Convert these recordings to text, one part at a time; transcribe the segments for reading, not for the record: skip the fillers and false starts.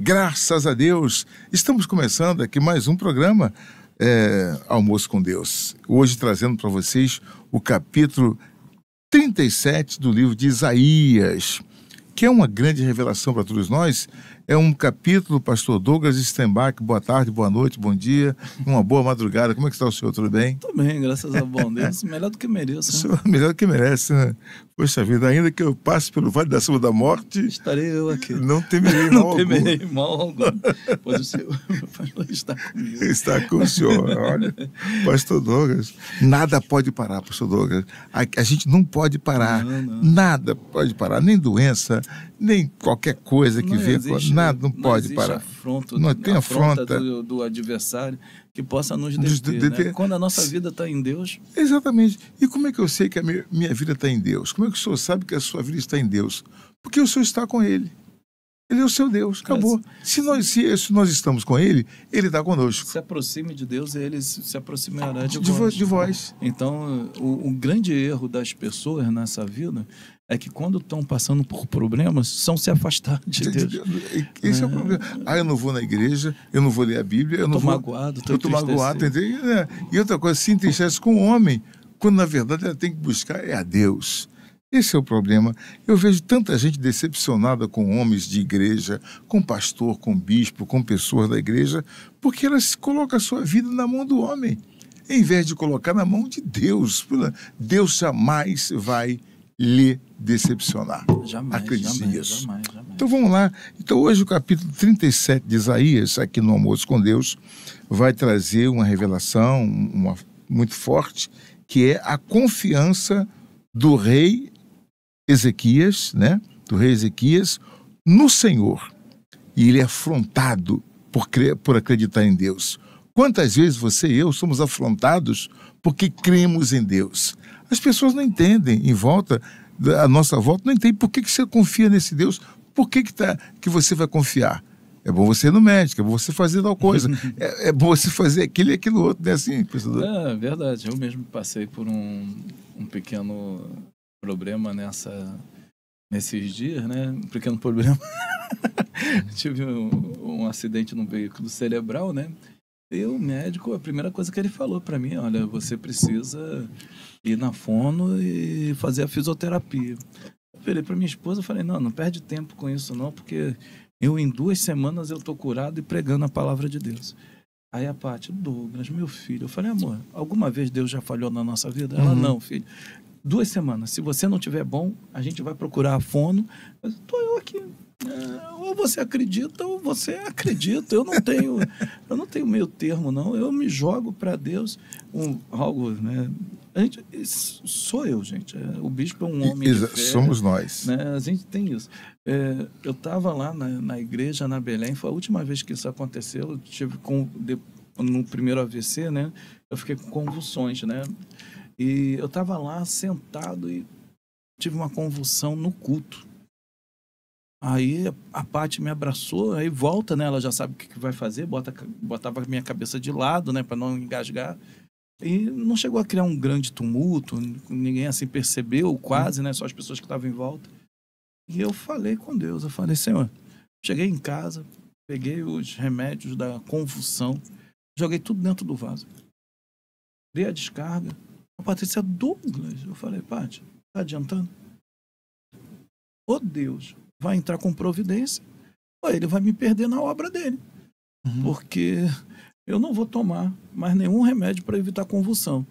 Graças a Deus, estamos começando aqui mais um programa Almoço com Deus. Hoje trazendo para vocês o capítulo 37 do livro de Isaías, que é uma grande revelação para todos nós. É um capítulo, pastor Douglas Stenbach, boa tarde, boa noite, bom dia, uma boa madrugada. Como é que está o senhor? Tudo bem? Tudo bem, graças a bom Deus. Melhor do que mereço. Né? Melhor do que merece, né? Poxa vida, ainda que eu passe pelo vale da sombra da morte, estarei eu aqui. Não temerei mal algum. Não temerei mal algum, pois o Senhor está comigo. Está com o senhor, olha. Pastor Douglas, nada pode parar, pastor Douglas. A gente não pode parar. Não. Nada pode parar, nem doença, nem qualquer coisa que venha. Nada não pode parar. Não tem afronta do adversário que possa nos deter. Né? Quando a nossa vida está em Deus. Exatamente. E como é que eu sei que a minha vida está em Deus? Como é que o senhor sabe que a sua vida está em Deus? Porque o senhor está com Ele. Ele é o seu Deus, acabou. Se nós estamos com Ele, Ele está conosco. Se aproxime de Deus e Ele se aproximará de vós. Então, o grande erro das pessoas nessa vida é que quando estão passando por problemas, são se afastar de Deus. Esse é o problema. Eu não vou na igreja, eu não vou ler a Bíblia, eu estou magoado. E outra coisa, se entristece com o homem, quando na verdade ela tem que buscar a Deus. Esse é o problema. Eu vejo tanta gente decepcionada com homens de igreja, com pastor, com bispo, com pessoas da igreja, porque elas colocam a sua vida na mão do homem, em vez de colocar na mão de Deus. Deus jamais vai lhe decepcionar. Acredite nisso. Jamais. Então vamos lá. Então hoje o capítulo 37 de Isaías, aqui no Almoço com Deus, vai trazer uma revelação muito forte, que é a confiança do rei Ezequias, né? Do rei Ezequias no Senhor. E ele é afrontado por acreditar em Deus. Quantas vezes você e eu somos afrontados porque cremos em Deus? As pessoas não entendem à nossa volta, não entendem por que você confia nesse Deus, por que você vai confiar. É bom você ir no médico, é bom você fazer tal coisa, é bom você fazer aquilo e aquilo outro, não é assim, pensador? É verdade, eu mesmo passei por um pequeno problema nesses dias, né? Um pequeno problema. Tive um acidente no veículo cerebral, né? E o médico, a primeira coisa que ele falou para mim, olha, você precisa ir na fono e fazer a fisioterapia. Eu falei para minha esposa, falei, não perde tempo com isso não, porque em 2 semanas eu tô curado e pregando a palavra de Deus. Aí a Paty, Douglas, meu filho, eu falei, amor, alguma vez Deus já falhou na nossa vida? Ela, não, filho. 2 semanas, se você não tiver bom, a gente vai procurar a fono. Mas estou eu aqui. Ou você acredita ou você acredita. Eu não tenho meio termo, não. Eu me jogo para Deus. Algo, né? Sou eu, gente. O bispo é um homem de fé. Somos nós. Né? A gente tem isso. Eu estava lá na igreja, na Belém. Foi a última vez que isso aconteceu. Eu tive no primeiro AVC, né? Eu fiquei com convulsões, né? E eu estava lá sentado e tive uma convulsão no culto. Aí a Paty me abraçou, aí volta, né? Ela já sabe o que vai fazer, botava a minha cabeça de lado, né? Para não engasgar. E não chegou a criar um grande tumulto, ninguém assim percebeu quase, né? Só as pessoas que estavam em volta. E eu falei com Deus, eu falei, Senhor, cheguei em casa, peguei os remédios da convulsão, joguei tudo dentro do vaso. Dei a descarga. A Patrícia, Douglas. Eu falei, Paty, tá adiantando? Ô Deus, vai entrar com providência, ou ele vai me perder na obra dele. Porque eu não vou tomar mais nenhum remédio para evitar convulsão.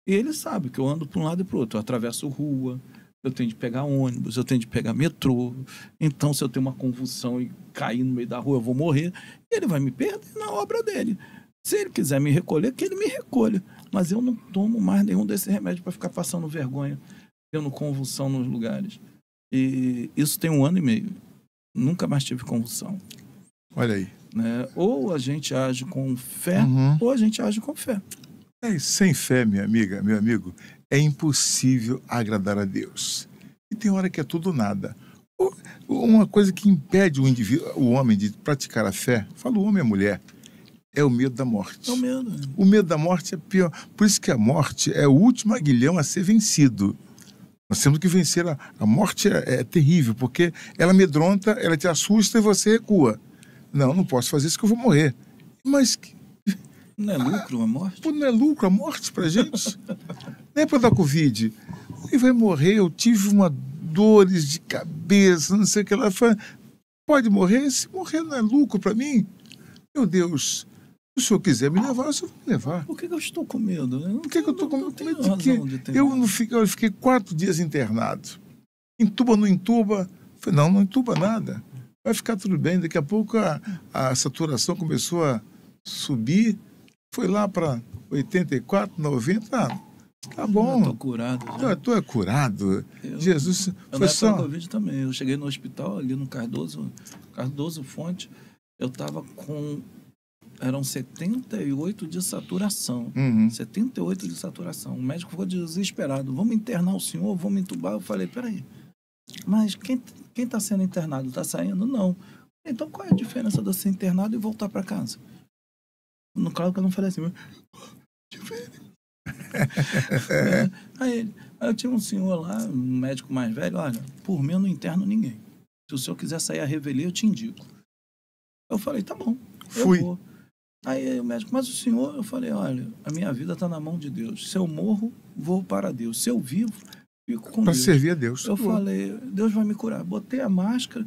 E ele sabe que eu ando para um lado e para o outro. Eu atravesso rua, eu tenho de pegar ônibus, eu tenho de pegar metrô. Então, se eu tenho uma convulsão e cair no meio da rua, eu vou morrer. E ele vai me perder na obra dele. Se ele quiser me recolher, que ele me recolha. Mas eu não tomo mais nenhum desses remédios para ficar passando vergonha, tendo convulsão nos lugares. E isso tem 1 ano e meio. Nunca mais tive convulsão. Olha aí. Né? Ou a gente age com fé, ou a gente age com fé. Sem fé, minha amiga, meu amigo, é impossível agradar a Deus. E tem hora que é tudo nada. Uma coisa que impede o homem de praticar a fé, fala o homem e a mulher, é o medo da morte. É o medo. O medo da morte é pior. Por isso que a morte é o último aguilhão a ser vencido. Nós temos que vencer. A morte é terrível, porque ela amedronta, ela te assusta e você recua. Não posso fazer isso que eu vou morrer. Mas... Não é lucro a morte? Pô, não é lucro a morte pra gente? Não é para dar Covid. Ele vai morrer, eu tive uma dores de cabeça, não sei o que lá. Pode morrer? Se morrer não é lucro para mim? Meu Deus, se o senhor quiser me levar, o senhor vai me levar. Por que eu estou com medo? Por que eu estou com medo de quê? Eu fiquei 4 dias internado. Entuba, não entuba? Falei, não entuba nada. Vai ficar tudo bem. Daqui a pouco a saturação começou a subir. Foi lá para 84, 90. Tá bom. Eu estou curado. Tu é curado. Jesus foi só... Covid também. Eu cheguei no hospital ali no Cardoso Fonte. Eu estava com... Eram 78 de saturação. 78 de saturação. O médico ficou desesperado. Vamos internar o senhor? Vamos entubar? Eu falei, peraí. Mas quem está sendo internado? Está saindo? Não. Então qual é a diferença de eu ser internado e voltar para casa? No caso que eu não falei assim, mas... Diferença. Aí eu tinha um senhor lá, um médico mais velho, olha, por mim eu não interno ninguém. Se o senhor quiser sair a revelia, eu te indico. Eu falei, tá bom, Fui. Vou. Aí o médico, mas o senhor, eu falei, olha, a minha vida está na mão de Deus. Se eu morro, vou para Deus. Se eu vivo, fico com Deus. Para servir a Deus. Eu falei, Deus vai me curar. Botei a máscara,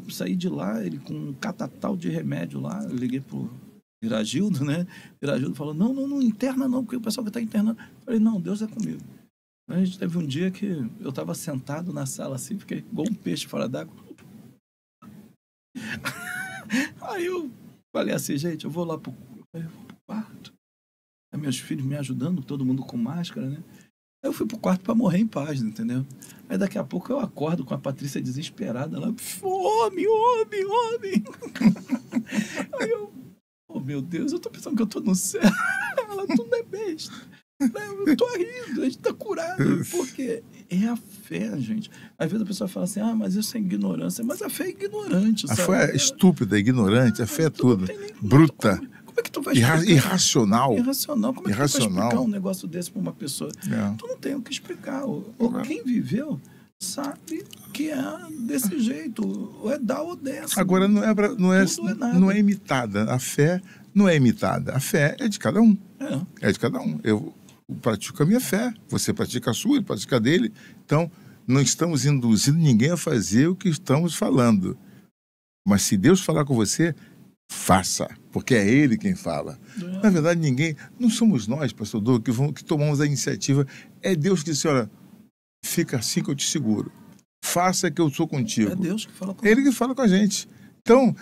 saí de lá, ele com um catatal de remédio lá, eu liguei pro Iragildo, né? Iragildo falou, não interna não, porque o pessoal que está internando. Eu falei, não, Deus é comigo. A gente teve um dia que eu estava sentado na sala assim, fiquei igual um peixe fora d'água. Aí eu falei assim, gente, eu vou lá pro quarto. Aí meus filhos me ajudando, todo mundo com máscara, né? Aí eu fui pro quarto para morrer em paz, entendeu? Aí daqui a pouco eu acordo com a Patrícia desesperada lá, homem! Aí eu, oh meu Deus, eu tô pensando que eu tô no céu. Ela, tu não é besta. Eu tô rindo, a gente tá curado. Porque é a fé, gente. Às vezes a pessoa fala assim, mas isso é ignorância. Mas a fé é ignorante, sabe? A fé é estúpida, ignorante, a fé é tudo. Bruta. Como é que tu vai explicar? Irracional. Como é que tu vai explicar um negócio desse pra uma pessoa? Tu não tem o que explicar. Quem viveu sabe que é desse jeito. Ou é dar ou dessa. Agora não é imitada. A fé não é imitada. A fé é de cada um. É de cada um. Eu pratico a minha fé, você pratica a sua, ele pratica a dele. Então, não estamos induzindo ninguém a fazer o que estamos falando. Mas se Deus falar com você, faça, porque é Ele quem fala. Na verdade, não somos nós, pastor Douglas, que tomamos a iniciativa. É Deus que diz, olha, fica assim que eu te seguro. Faça que eu sou contigo. É Deus que fala com Ele que fala com a gente. Então,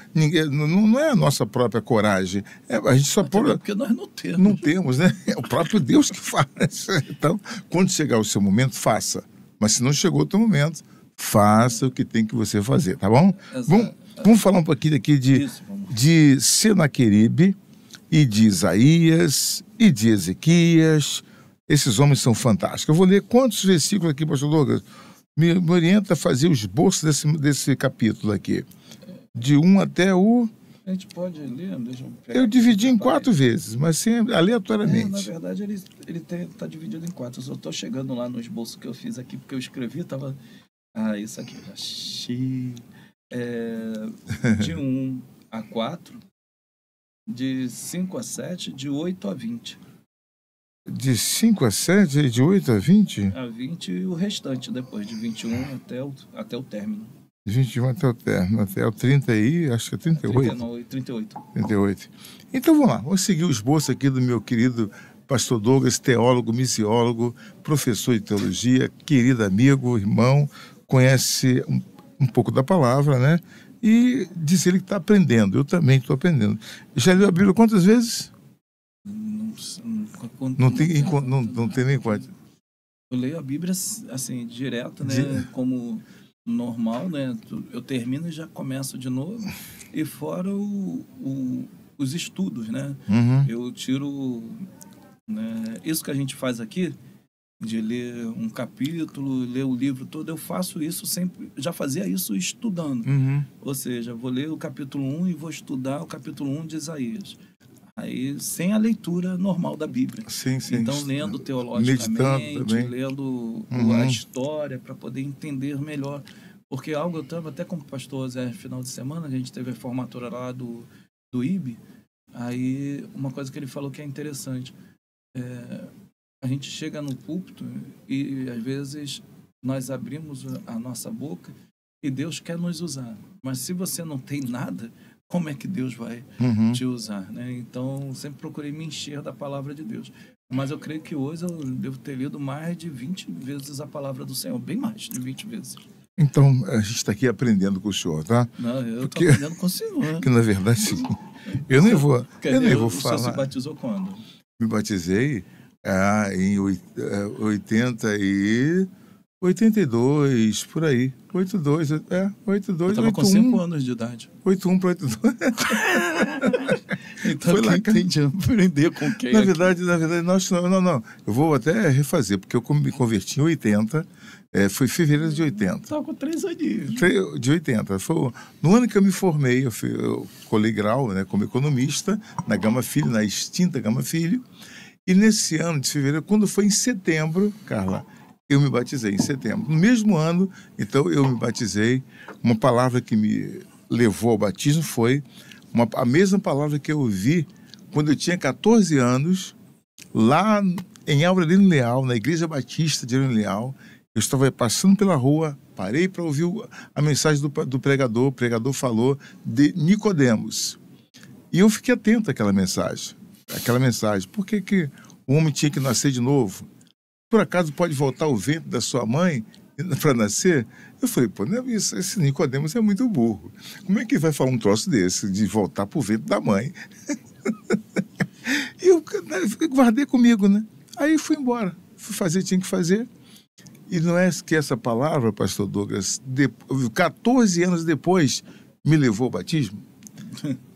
não é a nossa própria coragem. A gente só pode... Porque nós não temos. Não temos, né? É o próprio Deus que faz. Então, quando chegar o seu momento, faça. Mas se não chegou o seu momento, faça o que tem que você fazer, tá bom? Vamos falar um pouquinho aqui de Senaqueribe e de Isaías e de Ezequias. Esses homens são fantásticos. Eu vou ler quantos versículos aqui, pastor Douglas? Me orienta a fazer o esboço desse capítulo aqui. De 1 até o... A gente pode ler, deixa eu pegar. Eu dividi em 4 vezes, mas sempre aleatoriamente. Na verdade, ele está dividido em 4. Eu só estou chegando lá no esboço que eu fiz aqui, porque eu escrevi, estava... isso aqui. Achei. De 1 a 4, de 5 a 7, de 8 a 20. De 5 a 7, de 8 a 20? A 20 e o restante depois, de 21 até o término. 21 até o término, até o 30 aí, acho que é 38. 38. 38. Então vamos lá, vamos seguir o esboço aqui do meu querido pastor Douglas, teólogo, missiólogo, professor de teologia, querido amigo, irmão, conhece um pouco da palavra, né? E diz ele que está aprendendo, eu também estou aprendendo. Já leu a Bíblia quantas vezes? Não tem nem quanto. Eu leio a Bíblia assim, direto, né? Como normal, né? Eu termino e já começo de novo. E fora os estudos, né? Eu tiro... Né? Isso que a gente faz aqui, de ler um capítulo, ler o livro todo, eu faço isso sempre, já fazia isso estudando. Ou seja, vou ler o capítulo 1 e vou estudar o capítulo 1 de Isaías. Aí, sem a leitura normal da Bíblia. Sim. Então, lendo teologicamente, lendo a história para poder entender melhor Porque algo eu estava até com o pastor Zé, final de semana, a gente teve a formatura lá do IB, aí uma coisa que ele falou que é interessante, a gente chega no púlpito e às vezes nós abrimos a nossa boca e Deus quer nos usar, mas se você não tem nada, como é que Deus vai te usar, né? Então, sempre procurei me encher da palavra de Deus. Mas eu creio que hoje eu devo ter lido mais de 20 vezes a palavra do Senhor, bem mais de 20 vezes. Então, a gente está aqui aprendendo com o senhor, tá? Não, eu estou aprendendo com o senhor. Porque, na verdade, eu nem vou falar. O senhor se batizou quando? Me batizei em 82, por aí. 82, 82, eu estava com 5 anos de idade. 81 para 82. Então, foi lá que entendi, aprender com quem? Na verdade, nós não. Eu vou até refazer, porque eu me converti em 80, foi em fevereiro de 80. Estava com 3 aninhos. De 80. Foi no ano que eu me formei, eu colei grau, né, como economista, na Gama Filho, na extinta Gama Filho. E nesse ano de fevereiro, quando foi em setembro, Carla, eu me batizei em setembro. No mesmo ano, então, eu me batizei. Uma palavra que me levou ao batismo foi a mesma palavra que eu ouvi quando eu tinha 14 anos, lá em Aurelino Leal, na Igreja Batista de Aurelino Leal. Eu estava passando pela rua, parei para ouvir a mensagem do pregador. O pregador falou de Nicodemos. E eu fiquei atento àquela mensagem. Por que o homem tinha que nascer de novo? Por acaso pode voltar o ventre da sua mãe para nascer? Eu falei, pô, não é isso, esse Nicodemos é muito burro. Como é que vai falar um troço desse, de voltar para o ventre da mãe? E eu guardei comigo, né? Aí fui embora, fui fazer, tinha que fazer. E não é que essa palavra, pastor Douglas, 14 anos depois, me levou ao batismo?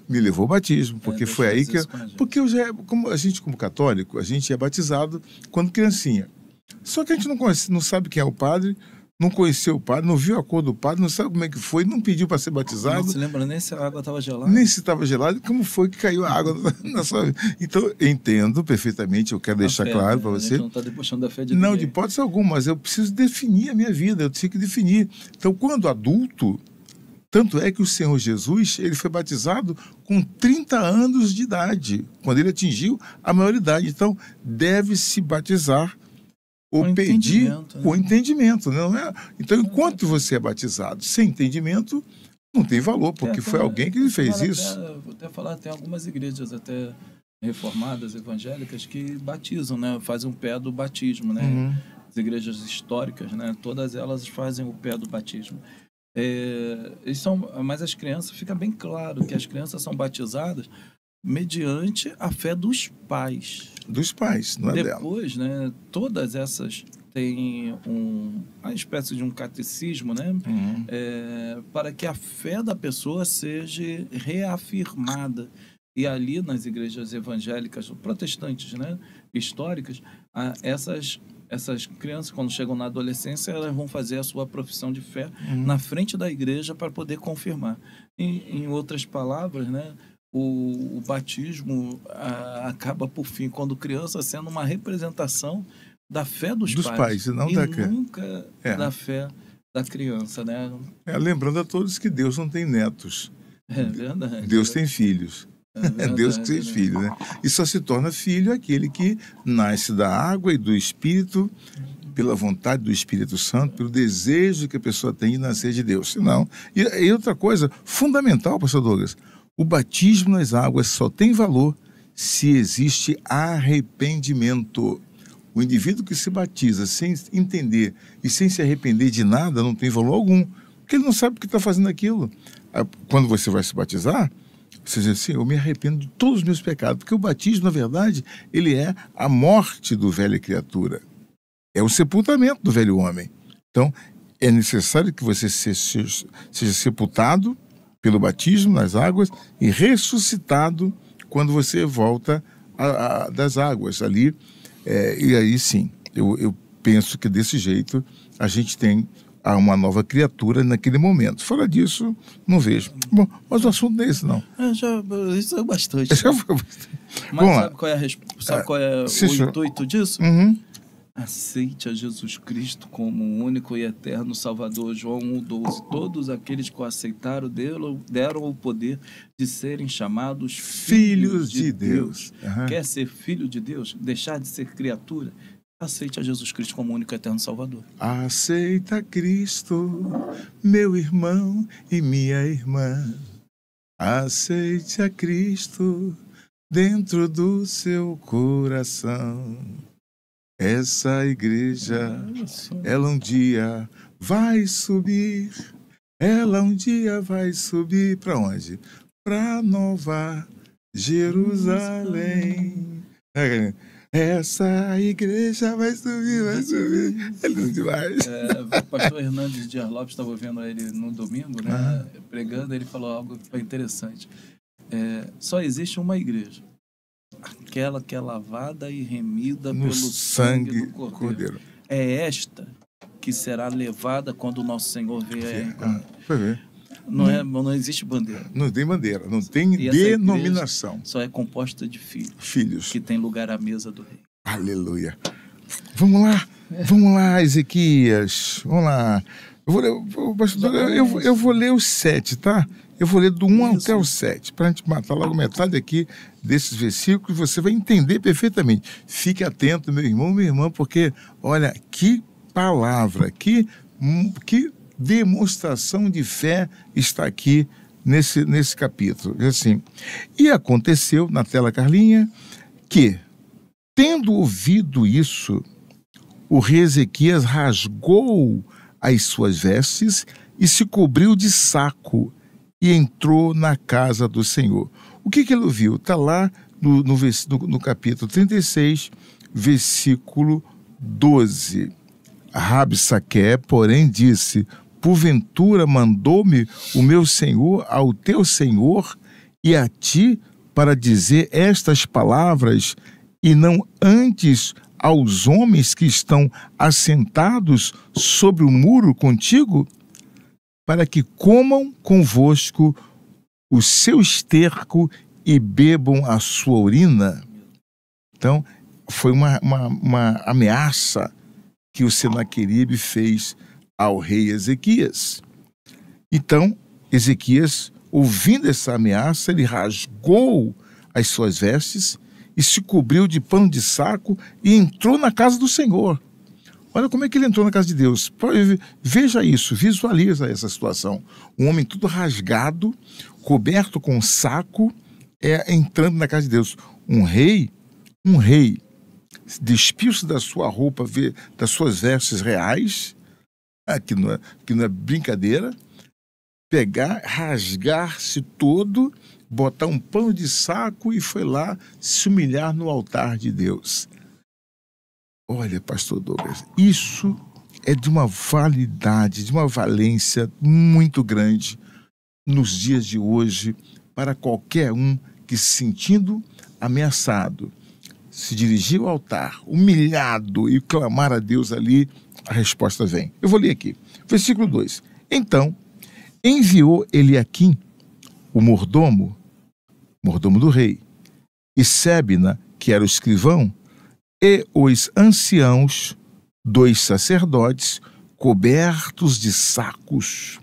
Me levou ao batismo, porque foi aí que... Porque eu já, a gente como católico, a gente é batizado quando criancinha. Só que a gente não sabe quem é o padre, não conheceu o padre, não viu a cor do padre, não sabe como é que foi, não pediu para ser batizado. Não se lembra nem se a água estava gelada? Nem se estava gelada, como foi que caiu a água na sua vida. Então, eu entendo perfeitamente, eu quero deixar claro para você. A gente não está debochando da fé de ninguém. Não, de hipótese alguma, mas eu preciso definir a minha vida, eu tenho que definir. Então, quando adulto, tanto é que o Senhor Jesus, ele foi batizado com 30 anos de idade, quando ele atingiu a maioridade. Então, deve se batizar ou pedir com entendimento. Não é? Então, enquanto você é batizado sem entendimento, não tem valor, porque foi alguém que fez isso. Vou até falar, tem algumas igrejas até reformadas, evangélicas, que batizam, né? Fazem o pé do batismo, né? As igrejas históricas, né? Todas elas fazem o pé do batismo. Mas as crianças, fica bem claro que as crianças são batizadas mediante a fé dos pais. Dos pais, não é dela. Depois, né, todas essas têm uma espécie de um catecismo, né, para que a fé da pessoa seja reafirmada. E ali nas igrejas evangélicas, protestantes, né, históricas, essas crianças, quando chegam na adolescência, elas vão fazer a sua profissão de fé na frente da igreja para poder confirmar. Em outras palavras, né, o batismo acaba, por fim, quando criança, sendo uma representação da fé dos pais e não nunca da fé da criança, né? Lembrando a todos que Deus não tem netos. É verdade. Deus tem filhos. É Deus que fez filho, né? E só se torna filho aquele que nasce da água e do Espírito, pela vontade do Espírito Santo, pelo desejo que a pessoa tem de nascer de Deus. Senão, e outra coisa fundamental, pastor Douglas, o batismo nas águas só tem valor se existe arrependimento. O indivíduo que se batiza sem entender e sem se arrepender de nada não tem valor algum, porque ele não sabe o que está fazendo aquilo. Quando você vai se batizar, você diz assim, eu me arrependo de todos os meus pecados, porque o batismo, na verdade, ele é a morte do velho criatura. É o sepultamento do velho homem. Então, é necessário que você seja sepultado pelo batismo nas águas e ressuscitado quando você volta das águas ali. E aí sim, eu penso que desse jeito a gente tem uma nova criatura naquele momento. Fora disso, não vejo. Bom, mas o assunto não é esse, não. Isso é bastante. Já foi bastante. Mas sabe qual é o intuito disso? Aceite a Jesus Cristo como o único e eterno Salvador. João 1,12. Todos aqueles que o aceitaram deram o poder de serem chamados filhos de Deus. Uhum. Quer ser filho de Deus? Deixar de ser criatura? Aceite a Jesus Cristo como o único e eterno Salvador. Aceita Cristo, meu irmão e minha irmã. Aceite a Cristo dentro do seu coração. Essa igreja, ela um dia vai subir. Ela um dia vai subir para onde? Para Nova Jerusalém. Essa igreja vai subir, vai subir. É lindo demais. O pastor Hernandes Dias Lopes, estava ouvindo ele no domingo, né, pregando, ele falou algo que foi interessante. Só existe uma igreja. Aquela que é lavada e remida pelo sangue do Cordeiro. É esta que será levada quando o nosso Senhor vier. Não existe bandeira. Não tem bandeira, não tem denominação. Só é composta de filhos. Que tem lugar à mesa do rei. Aleluia. Vamos lá, Ezequias. Vamos lá. Eu vou ler os 7, tá? Eu vou ler do 1 até o 7, para a gente matar logo metade aqui desses versículos, você vai entender perfeitamente. Fique atento, meu irmão, minha irmã, porque, olha, que palavra, que demonstração de fé está aqui nesse capítulo. Assim, e aconteceu, na tela, Carlinha, que, tendo ouvido isso, o rei Ezequias rasgou as suas vestes e se cobriu de saco, e entrou na casa do Senhor. O que ele ouviu? Está lá no capítulo 36, versículo 12. Rabsaque, porém, disse: porventura mandou-me o meu Senhor ao teu Senhor e a ti para dizer estas palavras, e não antes aos homens que estão assentados sobre o muro contigo? Para que comam convosco o seu esterco e bebam a sua urina. Então, foi uma ameaça que o Senaqueribe fez ao rei Ezequias. Então, Ezequias, ouvindo essa ameaça, ele rasgou as suas vestes e se cobriu de pano de saco e entrou na casa do Senhor. Olha como é que ele entrou na casa de Deus. Veja isso, visualiza essa situação. Um homem todo rasgado, coberto com saco, entrando na casa de Deus. Um rei, despiu-se da sua roupa, das suas vestes reais, que não é brincadeira, rasgar-se todo, botar um pano de saco e foi lá se humilhar no altar de Deus. Olha, pastor Douglas, isso é de uma validade, de uma valência muito grande nos dias de hoje para qualquer um que, se sentindo ameaçado, se dirigir ao altar, humilhado e clamar a Deus ali, a resposta vem. Eu vou ler aqui, versículo 2. Então, enviou Eliaquim, o mordomo do rei, e Sebna, que era o escrivão, e os anciãos, 2 sacerdotes, cobertos de sacos,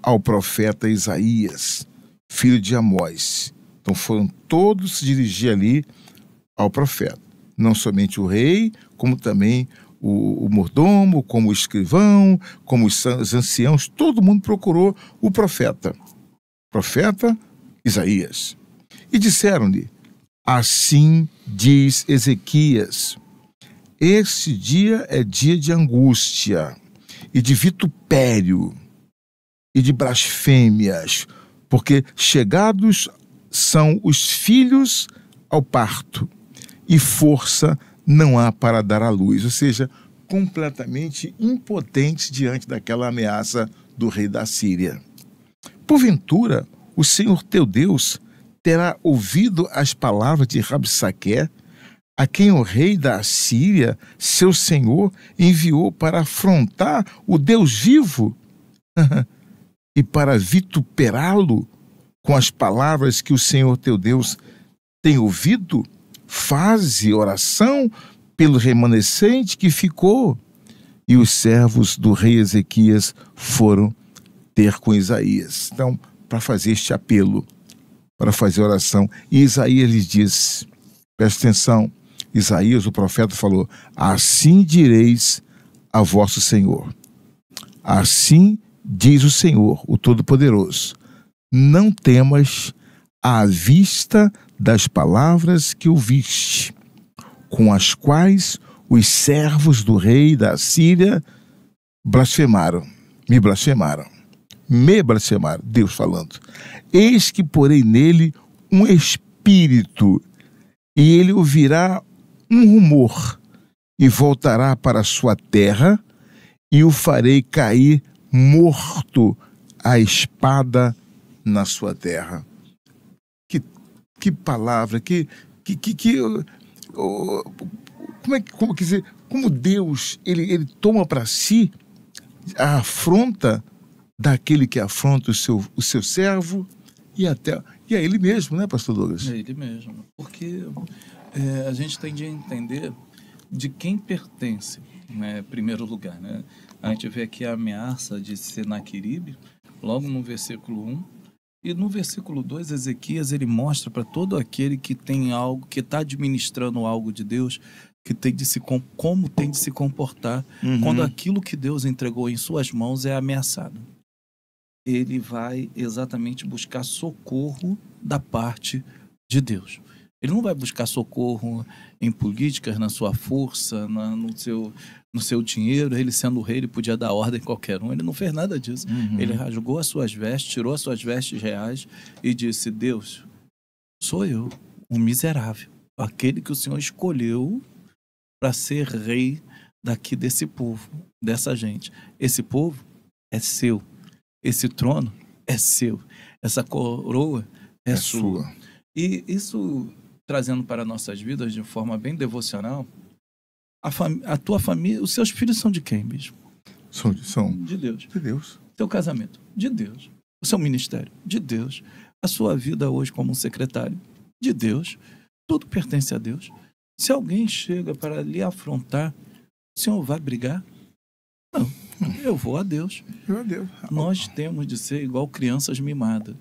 ao profeta Isaías, filho de Amós. Então foram todos se dirigir ali ao profeta. Não somente o rei, como também o mordomo, como o escrivão, como os anciãos, todo mundo procurou o profeta Isaías. E disseram-lhe: assim diz Ezequias, este dia é dia de angústia e de vitupério e de blasfêmias, porque chegados são os filhos ao parto e força não há para dar à luz. Ou seja, completamente impotente diante daquela ameaça do rei da Síria. Porventura, o Senhor teu Deus terá ouvido as palavras de Rabsaque, a quem o rei da Assíria, seu senhor, enviou para afrontar o Deus vivo e para vituperá-lo com as palavras que o Senhor teu Deus tem ouvido? Faze oração pelo remanescente que ficou. E os servos do rei Ezequias foram ter com Isaías. Então, para fazer este apelo, para fazer oração. E Isaías lhes disse, presta atenção, Isaías, o profeta, falou: assim direis a vosso Senhor. Assim diz o Senhor, o Todo-Poderoso: não temas à vista das palavras que ouviste, com as quais os servos do rei da Síria blasfemaram, me blasfemaram, Deus falando. Eis que porei nele um espírito, e ele ouvirá um rumor, e voltará para a sua terra, e o farei cair morto a espada na sua terra. Que palavra, como Deus ele toma para si a afronta daquele que afronta o seu servo e a ele mesmo, né, pastor Douglas? É ele mesmo, porque a gente tem de entender de quem pertence, né, em primeiro lugar, né? A gente vê aqui a ameaça de Senaqueribe, logo no versículo 1, e no versículo 2, Ezequias, ele mostra para todo aquele que tem algo, que está administrando algo de Deus, que tem de como tem de se comportar quando aquilo que Deus entregou em suas mãos é ameaçado. Ele vai exatamente buscar socorro da parte de Deus. Ele não vai buscar socorro em políticas, na sua força, no seu dinheiro. Ele sendo o rei, ele podia dar ordem a qualquer um. Ele não fez nada disso. Ele rasgou as suas vestes, tirou as suas vestes reais e disse: Deus, sou eu, um miserável, aquele que o Senhor escolheu para ser rei desse povo, dessa gente. Esse povo é seu. Esse trono é seu. Essa coroa é sua. E isso, trazendo para nossas vidas de forma bem devocional, a tua família, os seus filhos são de quem, bispo? São de Deus. De Deus. Teu casamento, de Deus. O seu ministério, de Deus. A sua vida hoje como um secretário, de Deus. Tudo pertence a Deus. Se alguém chega para lhe afrontar, o Senhor vai brigar? Não, eu vou a Deus. Nós temos de ser igual crianças mimadas.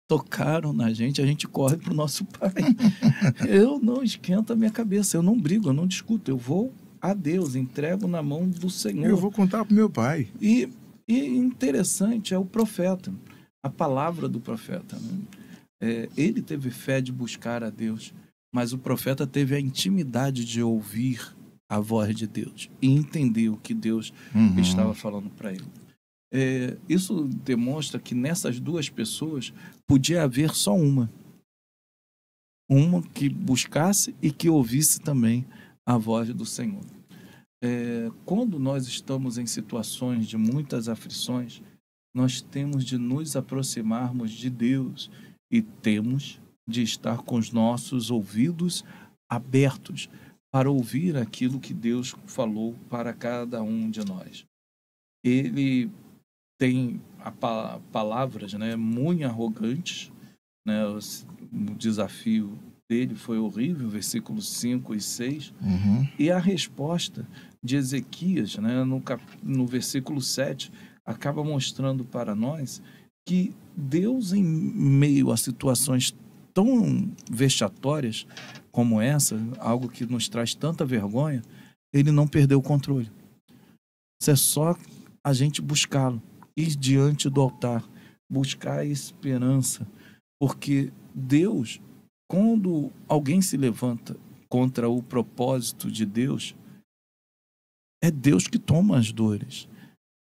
Tocaram na gente, a gente corre para o nosso pai. Eu não esquento a minha cabeça, eu não brigo, eu não discuto, eu vou a Deus, entrego na mão do Senhor. Eu vou contar para o meu pai. E interessante é o profeta, a palavra do profeta, né? Ele teve fé de buscar a Deus, mas o profeta teve a intimidade de ouvir a voz de Deus e entender o que Deus estava falando para ele. Isso demonstra que nessas duas pessoas podia haver só uma que buscasse e que ouvisse também a voz do Senhor. Quando nós estamos em situações de muitas aflições, nós temos de nos aproximarmos de Deus e temos de estar com os nossos ouvidos abertos para ouvir aquilo que Deus falou para cada um de nós. Ele tem palavras, né, muito arrogantes, né? O desafio dele foi horrível, versículos 5 e 6. E a resposta de Ezequias, né, no versículo 7, acaba mostrando para nós que Deus, em meio a situações tão vexatórias como essa, algo que nos traz tanta vergonha, ele não perdeu o controle. Isso é só a gente buscá-lo, ir diante do altar, buscar a esperança, porque Deus, quando alguém se levanta contra o propósito de Deus, é Deus que toma as dores.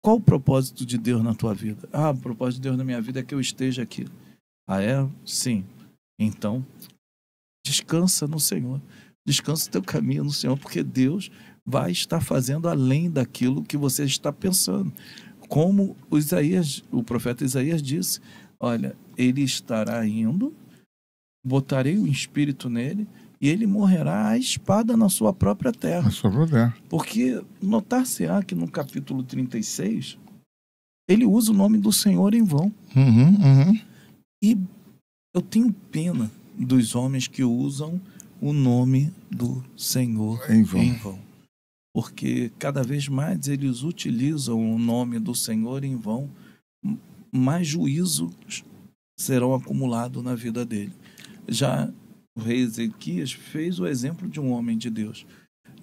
Qual o propósito de Deus na tua vida? O propósito de Deus na minha vida é que eu esteja aqui. Sim. Então, descansa no Senhor. Descansa o teu caminho no Senhor, porque Deus vai estar fazendo além daquilo que você está pensando. Como o profeta Isaías disse, olha, ele estará indo, botarei o espírito nele e ele morrerá à espada na sua própria terra. Na sua própria terra. Porque notar-se-á que no capítulo 36, ele usa o nome do Senhor em vão. E eu tenho pena dos homens que usam o nome do Senhor em vão. Porque cada vez mais eles utilizam o nome do Senhor em vão, mais juízos serão acumulados na vida dele. Já o rei Ezequias fez o exemplo de um homem de Deus.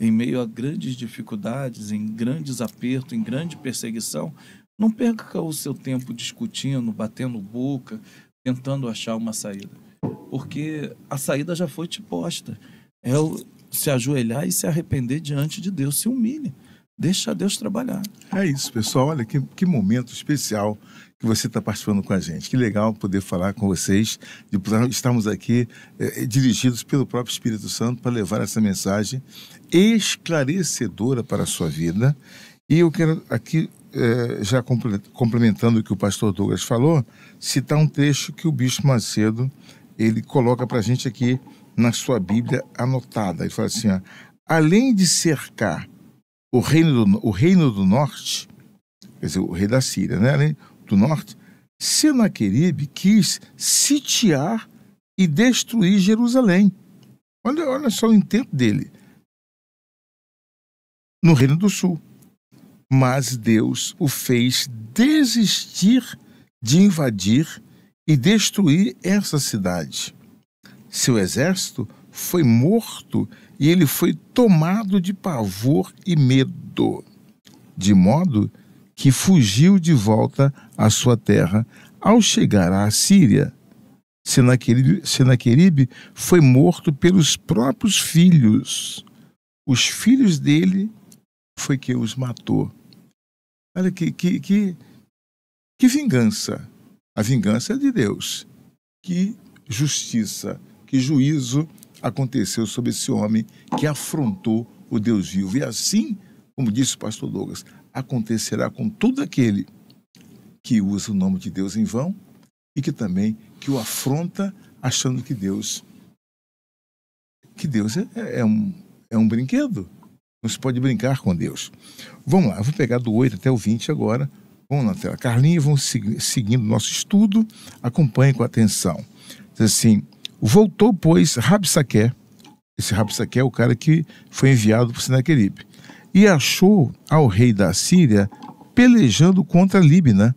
Em meio a grandes dificuldades, em grandes apertos, em grande perseguição, não perca o seu tempo discutindo, batendo boca, tentando achar uma saída. Porque a saída já foi te posta. É se ajoelhar e se arrepender diante de Deus. Se humilhe. Deixa Deus trabalhar. É isso, pessoal. Olha que momento especial que você está participando com a gente. Que legal poder falar com vocês. Estamos aqui dirigidos pelo próprio Espírito Santo para levar essa mensagem esclarecedora para a sua vida. E eu quero aqui, já complementando o que o pastor Douglas falou, citar um trecho que o Bispo Macedo ele coloca para a gente aqui na sua Bíblia anotada. Ele fala assim, ó, além de cercar o reino do norte, quer dizer, o rei da Síria, né? Além do norte, Senaqueribe quis sitiar e destruir Jerusalém. Olha só o intento dele. No reino do sul. Mas Deus o fez desistir de invadir e destruir essa cidade. Seu exército foi morto e ele foi tomado de pavor e medo, de modo que fugiu de volta à sua terra. Ao chegar à Síria, Senaqueribe foi morto pelos próprios filhos. Os filhos dele foi que os matou. Olha que vingança. A vingança é de Deus. Que justiça, que juízo aconteceu sobre esse homem que afrontou o Deus vivo. E assim, como disse o pastor Douglas, acontecerá com todo aquele que usa o nome de Deus em vão e que o afronta achando que Deus é um brinquedo. Não se pode brincar com Deus. Vamos lá, eu vou pegar do 8 até o 20 agora. Vamos na tela. Carlinhos, vamos seguindo o nosso estudo. Acompanhe com atenção. Diz assim, voltou, pois, Rabsaqué. Esse Rabsaqué é o cara que foi enviado por Senaqueribe. E achou ao rei da Síria pelejando contra Líbina,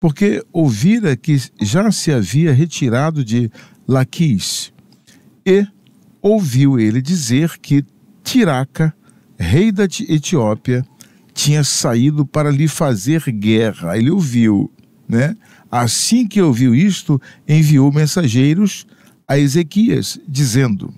porque ouvira que já se havia retirado de Laquis. E ouviu ele dizer que Tiraca, rei da Etiópia, tinha saído para lhe fazer guerra. Ele ouviu, né? Assim que ouviu isto, enviou mensageiros a Ezequias, dizendo,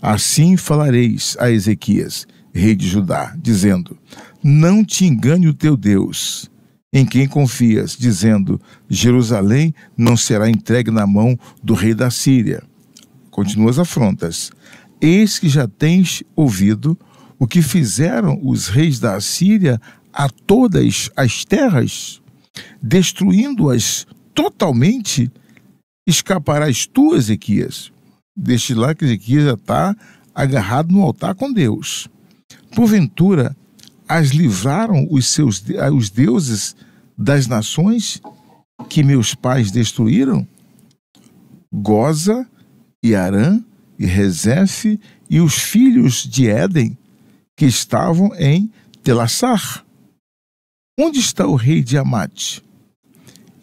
assim falareis a Ezequias, rei de Judá, dizendo, não te engane o teu Deus, em quem confias, dizendo, Jerusalém não será entregue na mão do rei da Síria. Continua as afrontas. Eis que já tens ouvido o que fizeram os reis da Síria a todas as terras, destruindo-as totalmente, escaparás tu, Ezequias. Deixe lá que Ezequias já está agarrado no altar com Deus. Porventura, as livraram os deuses das nações que meus pais destruíram? Goza e Arã e Rezefe e os filhos de Éden, que estavam em Telassar. Onde está o rei de Amate?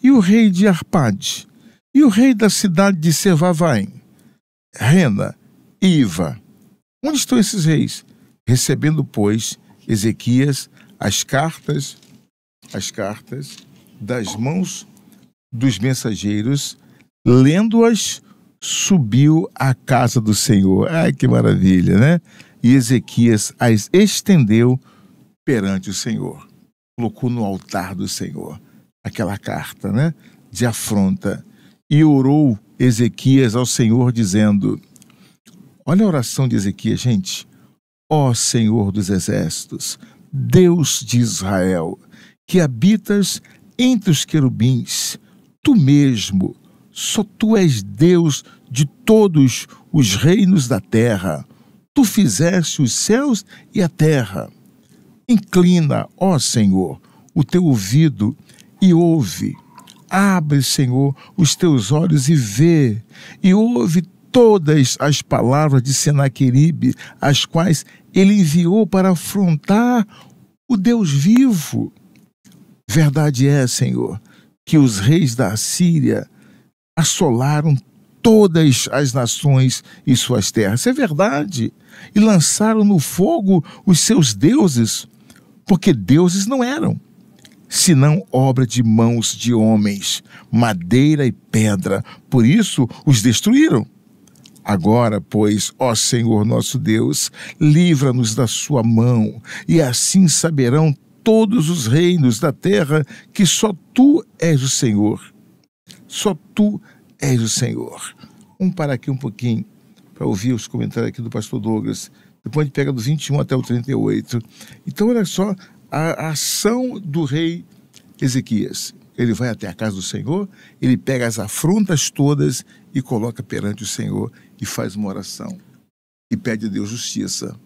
E o rei de Arpade? E o rei da cidade de Sevavaim? Rena e Iva? Onde estão esses reis? Recebendo, pois, Ezequias as cartas das mãos dos mensageiros, lendo-as, subiu à casa do Senhor. Ai, que maravilha, né? E Ezequias as estendeu perante o Senhor. Colocou no altar do Senhor aquela carta, né? De afronta. E orou Ezequias ao Senhor, dizendo, olha a oração de Ezequias, gente. Ó Senhor dos exércitos, Deus de Israel, que habitas entre os querubins, tu mesmo, só tu és Deus de todos os reinos da terra. Tu fizeste os céus e a terra. Inclina, ó Senhor, o teu ouvido e ouve. Abre, Senhor, os teus olhos e vê, e ouve todas as palavras de Senaqueribe, as quais ele enviou para afrontar o Deus vivo. Verdade é, Senhor, que os reis da Assíria assolaram todas as nações e suas terras. Isso é verdade. E lançaram no fogo os seus deuses, porque deuses não eram, senão obra de mãos de homens, madeira e pedra. Por isso os destruíram. Agora, pois, ó Senhor nosso Deus, livra-nos da sua mão, e assim saberão todos os reinos da terra que só tu és o Senhor. Só tu és o Senhor. Vamos parar aqui um pouquinho para ouvir os comentários aqui do pastor Douglas. Depois a gente pega do 21 até o 38. Então, olha só a ação do rei Ezequias. Ele vai até a casa do Senhor, ele pega as afrontas todas e coloca perante o Senhor e faz uma oração. E pede a Deus justiça.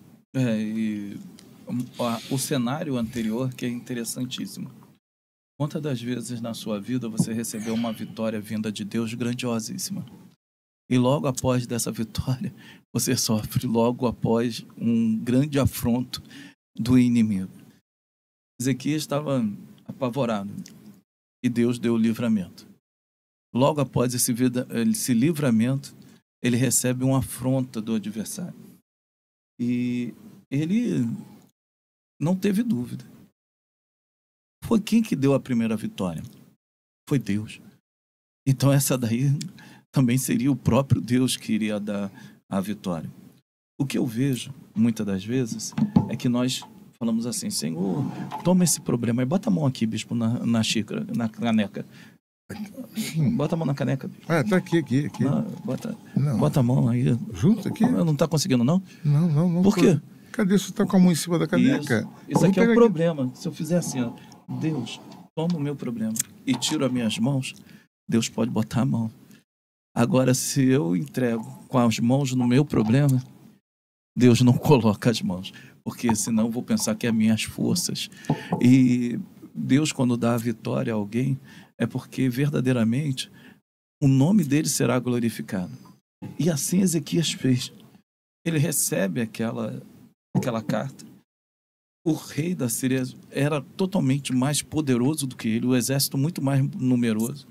O cenário anterior que é interessantíssimo. Quantas das vezes na sua vida você recebeu uma vitória vinda de Deus grandiosíssima? E logo após dessa vitória, você sofre logo após um grande afronto do inimigo. Ezequias estava apavorado e Deus deu o livramento. Logo após esse livramento, ele recebe uma afronta do adversário. E ele não teve dúvida. Foi quem que deu a primeira vitória? Foi Deus. Então essa daí também seria o próprio Deus que iria dar a vitória. O que eu vejo, muitas das vezes, é que nós falamos assim: Senhor, toma esse problema. E bota a mão aqui, bispo, na xícara, na caneca. Bota a mão na caneca, bispo. Tá aqui. Não, bota a mão aí. Junto aqui? Não tá conseguindo, não? Não. Por quê? Cadê? Você tá com a mão em cima da caneca? Isso aqui é o problema. Se eu fizer assim, ó, Deus, toma o meu problema e tiro as minhas mãos, Deus pode botar a mão. Agora, se eu entrego com as mãos no meu problema, Deus não coloca as mãos, porque senão eu vou pensar que é minhas forças. E Deus, quando dá a vitória a alguém, é porque verdadeiramente o nome dele será glorificado. E assim Ezequias fez. Ele recebe aquela carta. O rei da Síria era totalmente mais poderoso do que ele, o exército muito mais numeroso.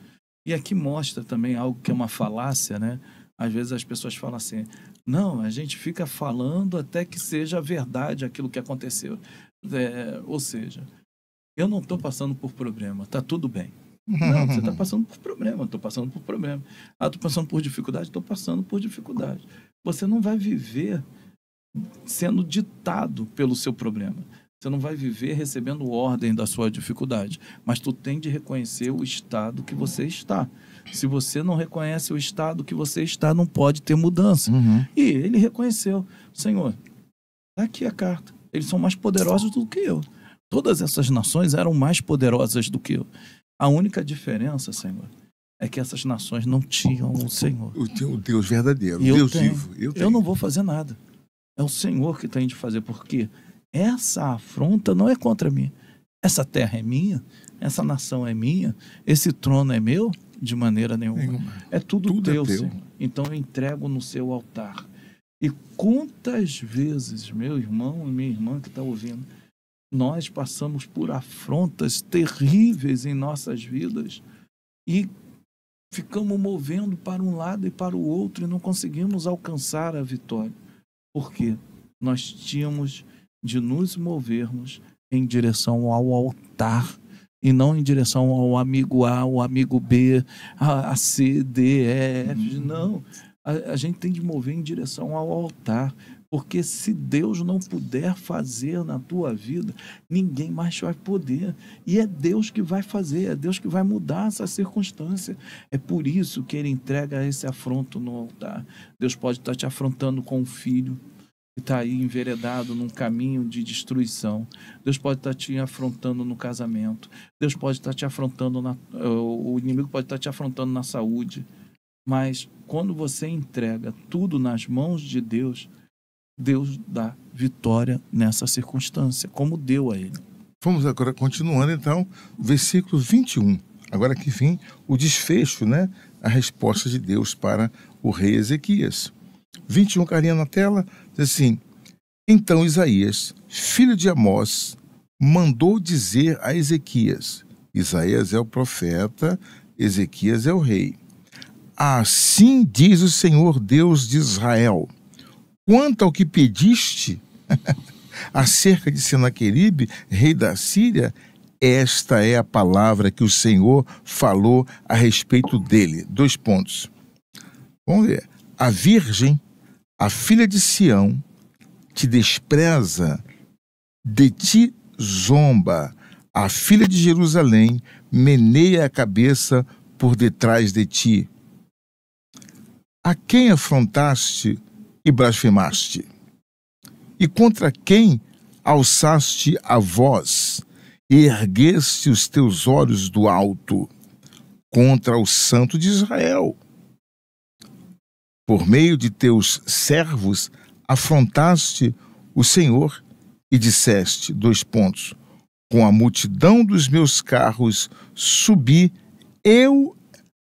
E aqui mostra também algo que é uma falácia, né? Às vezes as pessoas falam assim: não, a gente fica falando até que seja verdade aquilo que aconteceu. Ou seja, eu não estou passando por problema, está tudo bem. Não, você está passando por problema, estou passando por problema. Estou passando por dificuldade, estou passando por dificuldade. Você não vai viver sendo ditado pelo seu problema. Você não vai viver recebendo ordem da sua dificuldade, mas tu tem de reconhecer o estado que você está. Se você não reconhece o estado que você está, não pode ter mudança. E ele reconheceu: Senhor, está aqui a carta. Eles são mais poderosos do que eu. Todas essas nações eram mais poderosas do que eu. A única diferença, Senhor, é que essas nações não tinham o Senhor. O Deus verdadeiro, o Deus vivo. Eu não vou fazer nada. É o Senhor que tem de fazer, porque essa afronta não é contra mim. Essa terra é minha, essa nação é minha, esse trono é meu? De maneira nenhuma. É tudo teu, Senhor. Então eu entrego no seu altar. E quantas vezes, meu irmão e minha irmã que está ouvindo, nós passamos por afrontas terríveis em nossas vidas e ficamos movendo para um lado e para o outro e não conseguimos alcançar a vitória. Por quê? Nós tínhamos de nos movermos em direção ao altar e não em direção ao amigo A, ao amigo B, a C, D, E, F. Não, a gente tem de mover em direção ao altar, porque se Deus não puder fazer na tua vida, ninguém mais vai poder. E é Deus que vai fazer, é Deus que vai mudar essa circunstância. É por isso que ele entrega esse afronto no altar. Deus pode estar te afrontando com um filho que está aí enveredado num caminho de destruição. Deus pode estar te afrontando no casamento. Deus pode estar te afrontando, o inimigo pode estar te afrontando na saúde. Mas quando você entrega tudo nas mãos de Deus, Deus dá vitória nessa circunstância, como deu a ele. Vamos agora continuando então, versículo 21. Agora que vem o desfecho, né? a resposta de Deus para o rei Ezequias. 21, carinha na tela, diz assim: então Isaías, filho de Amós, mandou dizer a Ezequias. Isaías é o profeta, Ezequias é o rei. Assim diz o Senhor Deus de Israel: quanto ao que pediste acerca de Senaqueribe, rei da Síria, esta é a palavra que o Senhor falou a respeito dele. 2 pontos. Vamos ver. A virgem, a filha de Sião, te despreza, de ti zomba. A filha de Jerusalém meneia a cabeça por detrás de ti. A quem afrontaste e blasfemaste? E contra quem alçaste a voz e ergueste os teus olhos do alto? Contra o Santo de Israel. Por meio de teus servos afrontaste o Senhor e disseste, 2 pontos, com a multidão dos meus carros subi eu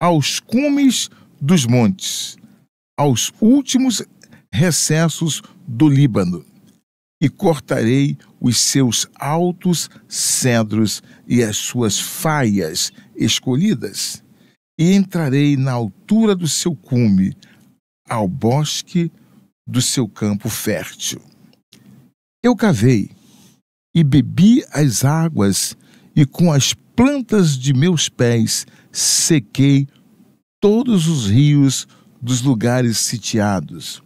aos cumes dos montes, aos últimos recessos do Líbano, e cortarei os seus altos cedros e as suas faias escolhidas, e entrarei na altura do seu cume, ao bosque do seu campo fértil. Eu cavei e bebi as águas, e com as plantas de meus pés sequei todos os rios dos lugares sitiados.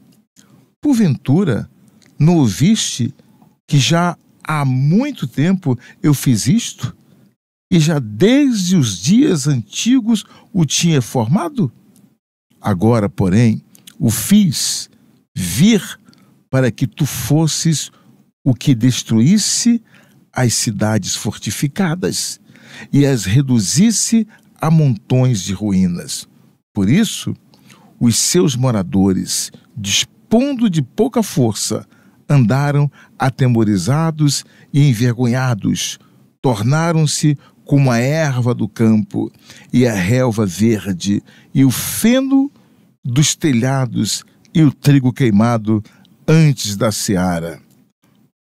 Porventura, não ouviste que já há muito tempo eu fiz isto? E já desde os dias antigos o tinha formado? Agora, porém, o fiz vir para que tu fosses o que destruísse as cidades fortificadas e as reduzisse a montões de ruínas. Por isso, os seus moradores, dispondo de pouca força, andaram atemorizados e envergonhados, tornaram-se como a erva do campo e a relva verde, e o feno dos telhados e o trigo queimado antes da seara.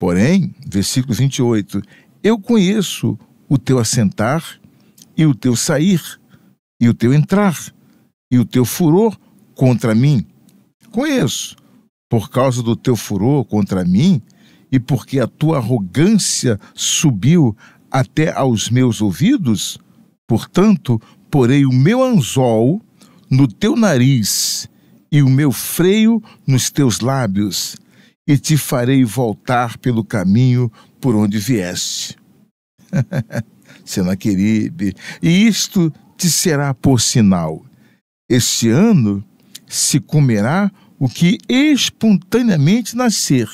Porém, versículo 28, eu conheço o teu assentar e o teu sair, e o teu entrar, e o teu furor contra mim. Conheço, por causa do teu furor contra mim, e porque a tua arrogância subiu até aos meus ouvidos, portanto, porei o meu anzol no teu nariz e o meu freio nos teus lábios, e te farei voltar pelo caminho por onde vieste. Senaqueribe, e isto te será por sinal. Este ano se comerá o que espontaneamente nascer,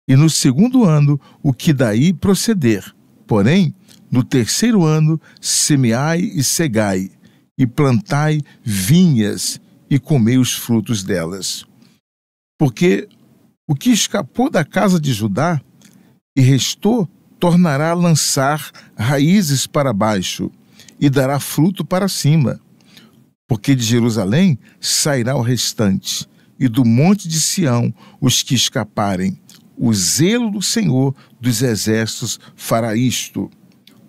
e no segundo ano o que daí proceder. Porém, no terceiro ano semeai e cegai, e plantai vinhas e comei os frutos delas. Porque o que escapou da casa de Judá e restou, tornará a lançar raízes para baixo e dará fruto para cima. Porque de Jerusalém sairá o restante, e do monte de Sião os que escaparem. O zelo do Senhor dos exércitos fará isto.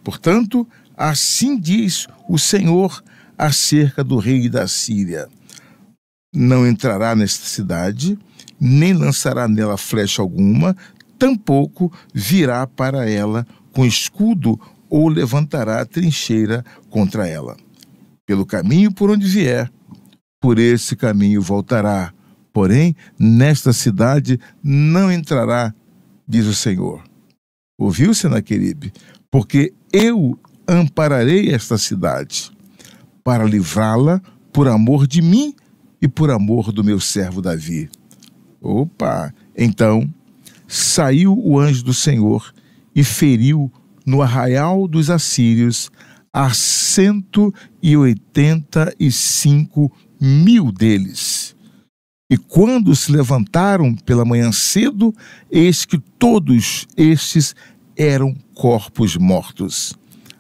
Portanto, assim diz o Senhor acerca do rei da Síria: não entrará nesta cidade, nem lançará nela flecha alguma, tampouco virá para ela com escudo ou levantará trincheira contra ela. Pelo caminho por onde vier, por esse caminho voltará. Porém, nesta cidade não entrará, diz o Senhor. Ouviu, Senaqueribe? Porque eu ampararei esta cidade, para livrá-la por amor de mim e por amor do meu servo Davi. Opa! Então saiu o anjo do Senhor e feriu no arraial dos assírios a 185.000 deles. E quando se levantaram pela manhã cedo, eis que todos estes eram corpos mortos.